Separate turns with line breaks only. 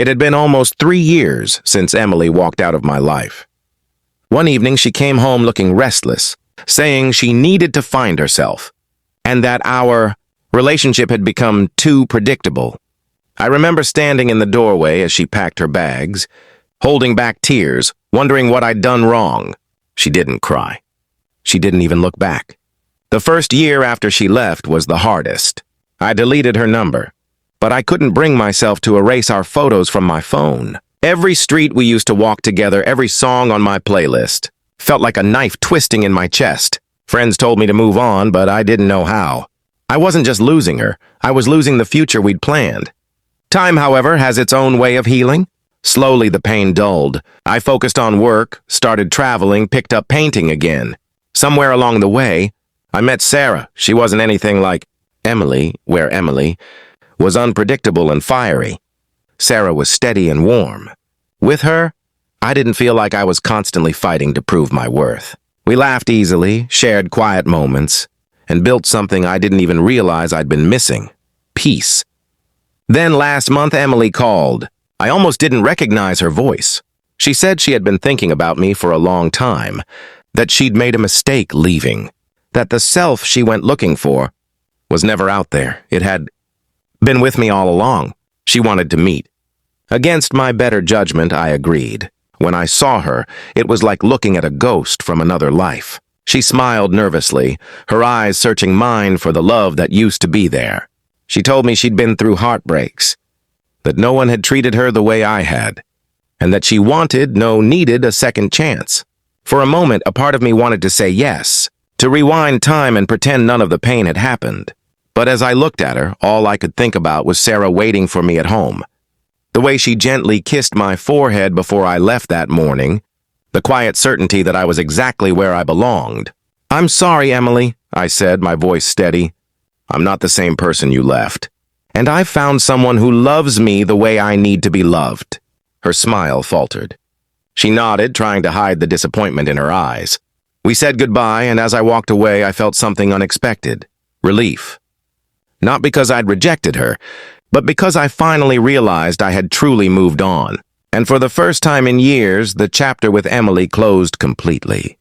It had been almost 3 years since Emily walked out of my life. One evening, she came home looking restless, saying she needed to find herself, and that our relationship had become too predictable. I remember standing in the doorway as she packed her bags, holding back tears, wondering what I'd done wrong. She didn't cry. She didn't even look back. The first year after she left was the hardest. I deleted her number, but I couldn't bring myself to erase our photos from my phone. Every street we used to walk together, every song on my playlist, felt like a knife twisting in my chest. Friends told me to move on, but I didn't know how. I wasn't just losing her, I was losing the future we'd planned. Time, however, has its own way of healing. Slowly the pain dulled. I focused on work, started traveling, picked up painting again. Somewhere along the way, I met Sarah. She wasn't anything like Emily, where Emily was unpredictable and fiery. Sarah was steady and warm. With her, I didn't feel like I was constantly fighting to prove my worth. We laughed easily, shared quiet moments, and built something I didn't even realize I'd been missing: peace. Then last month, Emily called. I almost didn't recognize her voice. She said she had been thinking about me for a long time, that she'd made a mistake leaving, that the self she went looking for was never out there. It had been with me all along. She wanted to meet. Against my better judgment, I agreed. When I saw her, it was like looking at a ghost from another life. She smiled nervously, her eyes searching mine for the love that used to be there. She told me she'd been through heartbreaks, that no one had treated her the way I had, and that she wanted, no, needed a second chance. For a moment, a part of me wanted to say yes, to rewind time and pretend none of the pain had happened. But as I looked at her, all I could think about was Sarah waiting for me at home. The way she gently kissed my forehead before I left that morning, the quiet certainty that I was exactly where I belonged. "I'm sorry, Emily," I said, my voice steady. "I'm not the same person you left. And I've found someone who loves me the way I need to be loved." Her smile faltered. She nodded, trying to hide the disappointment in her eyes. We said goodbye, and as I walked away, I felt something unexpected: relief. Not because I'd rejected her, but because I finally realized I had truly moved on. And for the first time in years, the chapter with Emily closed completely.